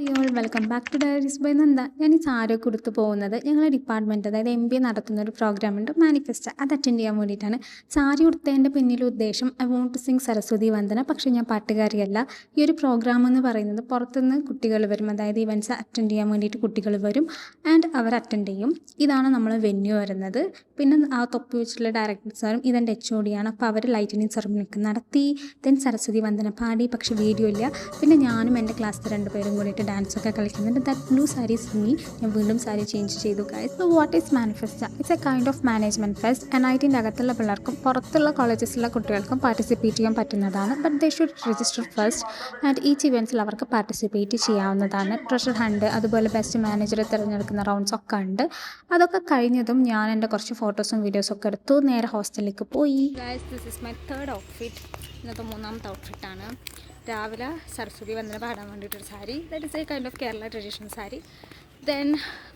Y'all welcome back to diaries by Nanda. ഞാൻ ഈ സാരിയൊക്കെ ഉടുത്ത് പോകുന്നത് ഞങ്ങളുടെ ഡിപ്പാർട്ട്മെൻറ്റ് അതായത് MBA നടത്തുന്ന ഒരു പ്രോഗ്രാമുണ്ട് മാനിഫെസ്റ്റ്, അത് അറ്റൻഡ് ചെയ്യാൻ വേണ്ടിയിട്ടാണ്. സാരി ഉടുത്തതിൻ്റെ പിന്നിലെ ഉദ്ദേശം I want to sing Saraswati Vandana. പക്ഷേ ഞാൻ പാട്ടുകാരിയല്ല. ഈ ഒരു പ്രോഗ്രാം എന്ന് പറയുന്നത് പുറത്തുനിന്ന് കുട്ടികൾ വരും, അതായത് ഇവൻറ്റ്സ് അറ്റൻഡ് ചെയ്യാൻ വേണ്ടിയിട്ട് കുട്ടികൾ വരും ആൻഡ് അവർ അറ്റൻഡ് ചെയ്യും. ഇതാണ് നമ്മൾ വെന്യൂ വരുന്നത്. പിന്നെ ആ തൊപ്പി വെച്ചിട്ടുള്ള ഡയറക്ടർ സാറും ഇതെൻ്റെ HOD ആണ്. അപ്പോൾ അവർ ലൈറ്റിനിങ് സെറമണിയൊക്കെ നടത്തി, ദെൻ സരസ്വതി വന്ദന പാടി. പക്ഷേ വീഡിയോ ഇല്ല. പിന്നെ ഞാനും എൻ്റെ ക്ലാസ്സിൽ 2 പേരും കൂടിയിട്ട് ഡാൻസൊക്കെ കളിക്കുന്നുണ്ട്. That blue sari is me. ഞാൻ വീണ്ടും സാരി ചേഞ്ച് ചെയ്തു guys. So what is Manifesta? It's a kind of management fest. NITൻ്റെ അകത്തുള്ള പിള്ളേർക്കും പുറത്തുള്ള കോളേജസിലുള്ള കുട്ടികൾക്കും പാർട്ടിസിപ്പേറ്റ് ചെയ്യാൻ പറ്റുന്നതാണ്. But they should register first and each ഇവൻറ്റ്സിൽ അവർക്ക് പാർട്ടിസിപ്പേറ്റ് ചെയ്യാവുന്നതാണ്. ട്രഷർ ഹണ്ട്, അതുപോലെ ബെസ്റ്റ് മാനേജറെ തിരഞ്ഞെടുക്കുന്ന റൗണ്ട്സ് ഒക്കെ ഉണ്ട്. അതൊക്കെ കഴിഞ്ഞതും ഞാൻ എൻ്റെ കുറച്ച് ഫോട്ടോസും വീഡിയോസും ഒക്കെ എടുത്തു നേരെ ഹോസ്റ്റലിലേക്ക് പോയി. Guys, this is my third outfit. ഇന്നത്തെ 3ാമത്തെ ഔട്ട്ഫിറ്റാണ്. രാവിലെ സരസ്വതി വന്ദന പാടാൻ വേണ്ടിയിട്ടൊരു sari, that is a kind of Kerala traditional sari. Then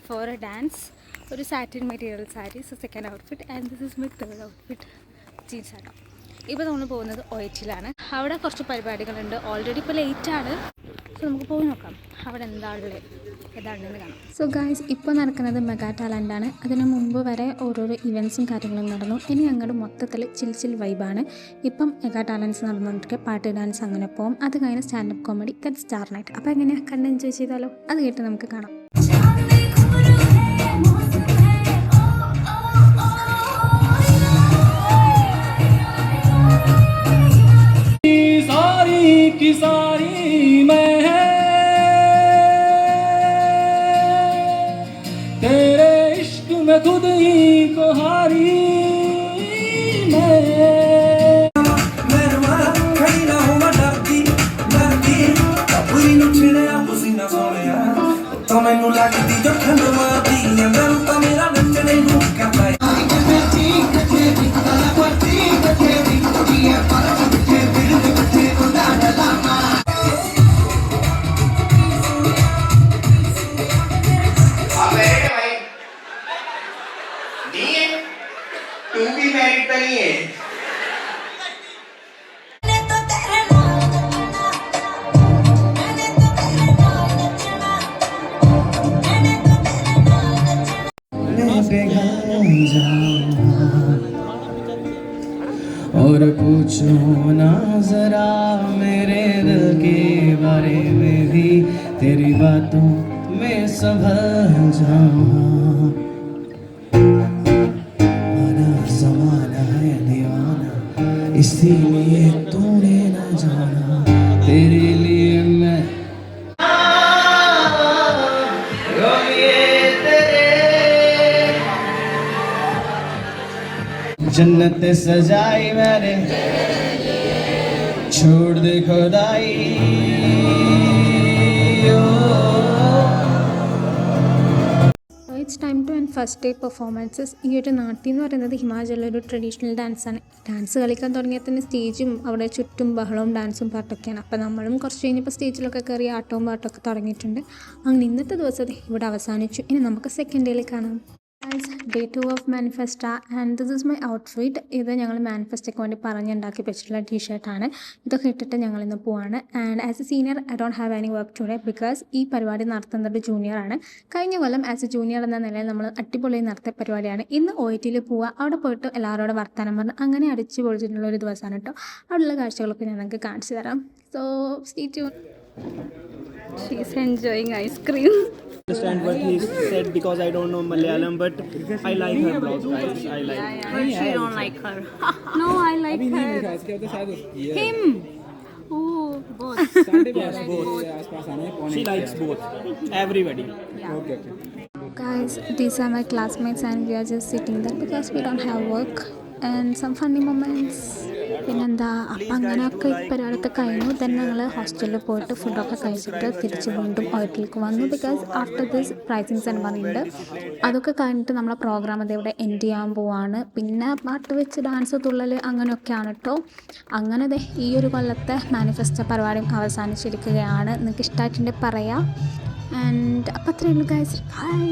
for a dance ഒരു satin material sari. So second outfit and this is my third outfit, jeans ആട്ടോ. ഇപ്പോൾ നമ്മൾ പോകുന്നത് OITയിലാണ്. അവിടെ കുറച്ച് പരിപാടികളുണ്ട്. ഓൾറെഡി ഇപ്പോൾ ലേറ്റാണ്. സോ നമുക്ക് പോയി നോക്കാം അവിടെ എന്താണുള്ളത്, ഏതാണെന്ന് കാണാം. സോ ഗായ്സ്, ഇപ്പോൾ നടക്കുന്നത് മെഗാ ടാലൻ്റാണ്. അതിന് മുമ്പ് വരെ ഓരോരോ ഇവൻറ്റ്സും കാര്യങ്ങളും നടന്നു. ഇനി അങ്ങോട്ട് മൊത്തത്തിൽ ചിൽ വൈബാണ്. ഇപ്പം മെഗാ ടാലൻസ് നടന്നുകൊണ്ടിരിക്കുക. പാട്ട്, ഡാൻസ് അങ്ങനെ പോകും. അത് കഴിഞ്ഞ് standup comedy, then star night. അപ്പോൾ എങ്ങനെയാണ് കണ്ട് എൻജോയ് ചെയ്താലോ? അത് കേട്ട് നമുക്ക് കാണാം. खुद ही को हारी खड़ी ना हो डरती पूरी नु छिड़या पसीना सोया तो मैनू लगदी जो ठंड मारती अंदर तो मेरा नचने नू करता है तू भी मैरिड तो नहीं है? और पूछो ना जरा मेरे दिल के बारे में भी, तेरी बातों में संभल जाऊं. इसीलिए तूने न जाना तेरे लिए मैं जन्नत सजाई मैंने छोड़ दे खुदाई. It's time two and first day performances. ഈ ഒരു നാട്ടി എന്ന് പറയുന്നത് ഹിമാചലിലെ ഒരു ട്രഡീഷണൽ ഡാൻസാണ്. ഡാൻസ് കളിക്കാൻ തുടങ്ങിയാൽ തന്നെ സ്റ്റേജും അവിടെ ചുറ്റും ബഹളവും ഡാൻസും പാട്ടൊക്കെയാണ്. അപ്പോൾ നമ്മളും കുറച്ച് കഴിഞ്ഞപ്പോൾ സ്റ്റേജിലൊക്കെ കയറി ആട്ടവും പാട്ടൊക്കെ തുടങ്ങിയിട്ടുണ്ട്. അങ്ങനെ ഇന്നത്തെ ദിവസം ഇവിടെ അവസാനിച്ചു. ഇനി നമുക്ക് സെക്കൻഡ് ഡേയിൽ കാണാം. Day 2 of Manifesta and this is my outfit. ഇത് ഞങ്ങൾ മാനിഫെസ്റ്റയ്ക്ക് വേണ്ടി പറഞ്ഞുണ്ടാക്കി വെച്ചിട്ടുള്ള ടീഷർട്ടാണ്. ഇതൊക്കെ ഇട്ടിട്ട് ഞങ്ങൾ ഇന്ന് പോവാണ്. And as A senior I don't have any work today because ഈ പരിപാടി നടത്തുന്നത് ജൂനിയറാണ്. കഴിഞ്ഞ കൊല്ലം ആസ് എ ജൂനിയർ എന്ന നിലയിൽ നമ്മൾ അടിപൊളി നടത്തിയ പരിപാടിയാണ്. ഇന്ന് OITയിൽ പോവുക, അവിടെ പോയിട്ട് എല്ലാവരോടും വർത്തമാനം പറഞ്ഞ് അങ്ങനെ അടിച്ച് പൊളിച്ചിട്ടുള്ള ഒരു ദിവസമാണ് കേട്ടോ. അവിടെയുള്ള കാഴ്ചകളൊക്കെ ഞാൻ നിങ്ങൾക്ക് കാണിച്ചു തരാം. So stay tune. She is enjoying ice cream. Understand what he said because I don't know Malayalam, but I like her blog, guys. I like her. But she don't like her. No, I like her. Him. Oh, both. Yes, both. She likes both. Everybody. Guys, these are my classmates and we are just sitting there because we don't have work and some funny moments. പിന്നെന്താ, അപ്പം അങ്ങനെയൊക്കെ ഈ പരിപാടിയൊക്കെ കഴിഞ്ഞു. തന്നെ ഞങ്ങൾ ഹോസ്റ്റലിൽ പോയിട്ട് ഫുഡൊക്കെ കഴിച്ചിട്ട് തിരിച്ച് വീണ്ടും OITയിലേക്ക് വന്നു. Because after this pricing ceremony ഉണ്ട്. അതൊക്കെ കഴിഞ്ഞിട്ട് നമ്മളെ പ്രോഗ്രാം അത് ഇവിടെ എൻഡ് ചെയ്യാൻ പോവാണ്. പിന്നെ പാട്ട് വെച്ച് ഡാൻസ്, തുള്ളൽ അങ്ങനെയൊക്കെയാണ് കേട്ടോ. അങ്ങനെ ഈ ഒരു കൊല്ലത്തെ മാനിഫെസ്റ്റോ പരിപാടിയും അവസാനിച്ചിരിക്കുകയാണ്. നിങ്ങൾക്ക് ഇഷ്ടമായിട്ടുണ്ടെങ്കിൽ പറയാം. ആൻഡ് അപ്പം അത്രയേ ഉള്ളൂ ഗൈസ്. ബൈ.